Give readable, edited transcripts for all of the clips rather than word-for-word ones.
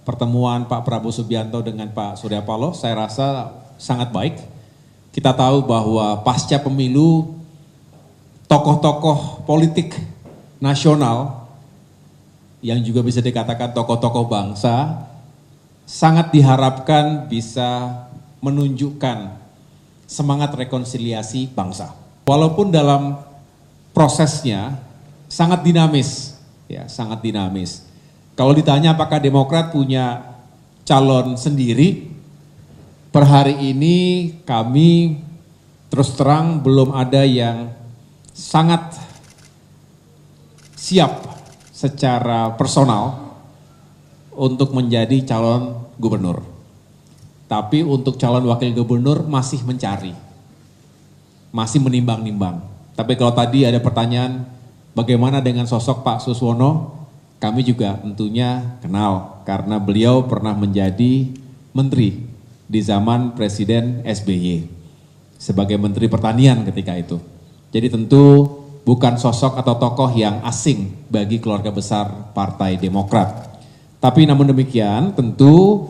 pertemuan Pak Prabowo Subianto dengan Pak Surya Paloh saya rasa sangat baik. Kita tahu bahwa pasca pemilu tokoh-tokoh politik nasional yang juga bisa dikatakan tokoh-tokoh bangsa sangat diharapkan bisa menunjukkan semangat rekonsiliasi bangsa. Walaupun dalam prosesnya sangat dinamis, ya sangat dinamis. Kalau ditanya apakah Demokrat punya calon sendiri, per hari ini kami terus terang belum ada yang sangat siap secara personal untuk menjadi calon gubernur. Tapi untuk calon wakil gubernur masih mencari, masih menimbang-nimbang. Tapi kalau tadi ada pertanyaan bagaimana dengan sosok Pak Suswono, kami juga tentunya kenal karena beliau pernah menjadi menteri di zaman Presiden SBY sebagai Menteri Pertanian ketika itu. Jadi tentu bukan sosok atau tokoh yang asing bagi keluarga besar Partai Demokrat. Tapi namun demikian tentu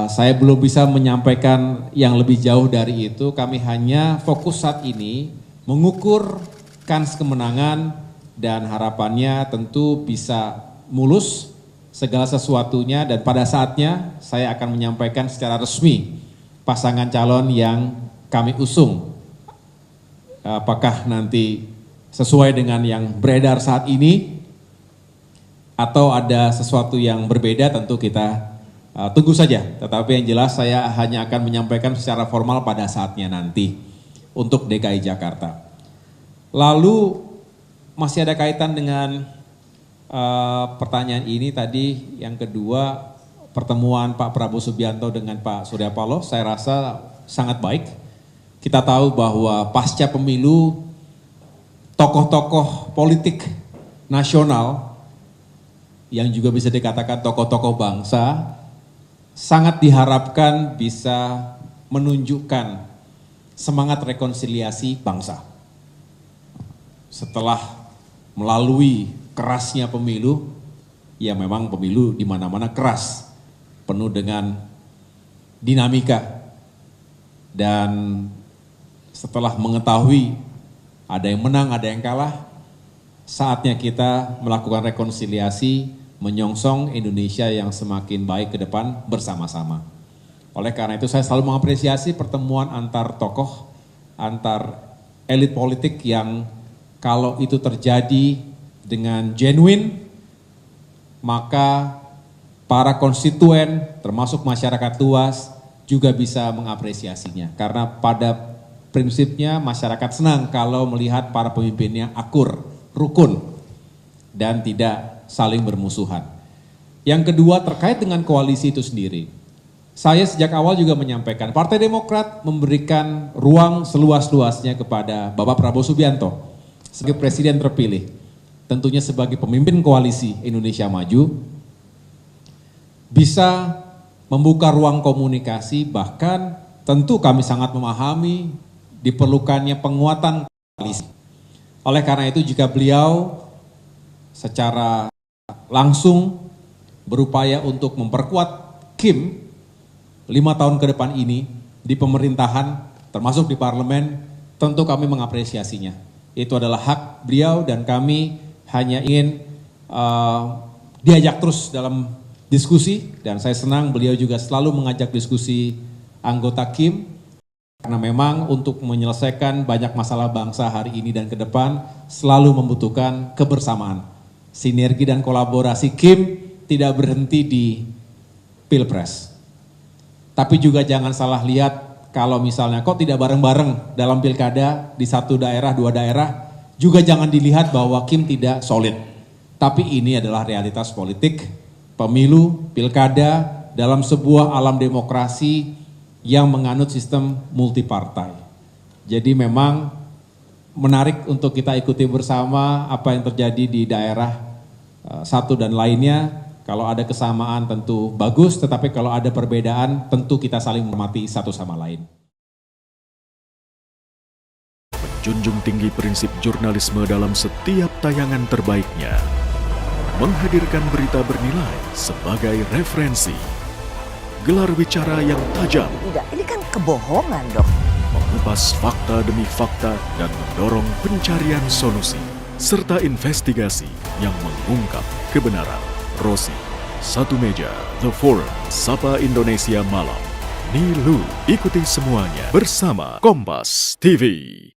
saya belum bisa menyampaikan yang lebih jauh dari itu. Kami hanya fokus saat ini mengukur kans kemenangan dan harapannya tentu bisa mulus segala sesuatunya dan pada saatnya saya akan menyampaikan secara resmi pasangan calon yang kami usung. Apakah nanti sesuai dengan yang beredar saat ini atau ada sesuatu yang berbeda tentu kita tunggu saja. Tetapi yang jelas saya hanya akan menyampaikan secara formal pada saatnya nanti untuk DKI Jakarta. Lalu masih ada kaitan dengan pertanyaan ini tadi yang kedua pertemuan Pak Prabowo Subianto dengan Pak Surya Paloh saya rasa sangat baik. Kita tahu bahwa pasca pemilu tokoh-tokoh politik nasional yang juga bisa dikatakan tokoh-tokoh bangsa sangat diharapkan bisa menunjukkan semangat rekonsiliasi bangsa. Setelah melalui kerasnya pemilu, ya memang pemilu di mana-mana keras, penuh dengan dinamika. Dan setelah mengetahui ada yang menang, ada yang kalah, saatnya kita melakukan rekonsiliasi, menyongsong Indonesia yang semakin baik ke depan bersama-sama. Oleh karena itu saya selalu mengapresiasi pertemuan antar tokoh, antar elit politik yang kalau itu terjadi dengan genuine, maka para konstituen termasuk masyarakat luas juga bisa mengapresiasinya. Karena pada prinsipnya masyarakat senang kalau melihat para pemimpinnya akur, rukun, dan tidak saling bermusuhan. Yang kedua terkait dengan koalisi itu sendiri. Saya sejak awal juga menyampaikan Partai Demokrat memberikan ruang seluas-luasnya kepada Bapak Prabowo Subianto sebagai presiden terpilih. Tentunya sebagai pemimpin koalisi Indonesia Maju bisa membuka ruang komunikasi, bahkan tentu kami sangat memahami diperlukannya penguatan koalisi. Oleh karena itu jika beliau secara langsung berupaya untuk memperkuat Kim 5 tahun ke depan ini di pemerintahan termasuk di parlemen, tentu kami mengapresiasinya. Itu adalah hak beliau dan kami hanya ingin diajak terus dalam diskusi dan saya senang beliau juga selalu mengajak diskusi anggota Kim karena memang untuk menyelesaikan banyak masalah bangsa hari ini dan ke depan selalu membutuhkan kebersamaan. Sinergi dan kolaborasi Kim tidak berhenti di Pilpres. Tapi juga jangan salah lihat kalau misalnya kok tidak bareng-bareng dalam pilkada di satu daerah, dua daerah, juga jangan dilihat bahwa Kim tidak solid. Tapi ini adalah realitas politik, pemilu, pilkada dalam sebuah alam demokrasi yang menganut sistem multipartai. Jadi memang menarik untuk kita ikuti bersama apa yang terjadi di daerah satu dan lainnya. Kalau ada kesamaan tentu bagus, tetapi kalau ada perbedaan tentu kita saling menghormati satu sama lain. Menjunjung tinggi prinsip jurnalisme dalam setiap tayangan terbaiknya. menghadirkan berita bernilai sebagai referensi, gelar bicara yang tajam, Tidak, ini kan kebohongan dok. mengupas fakta demi fakta dan mendorong pencarian solusi, serta investigasi yang mengungkap kebenaran. Rosi, Satu Meja, The Forum, Sapa Indonesia Malam. Nilu, ikuti semuanya bersama Kompas TV.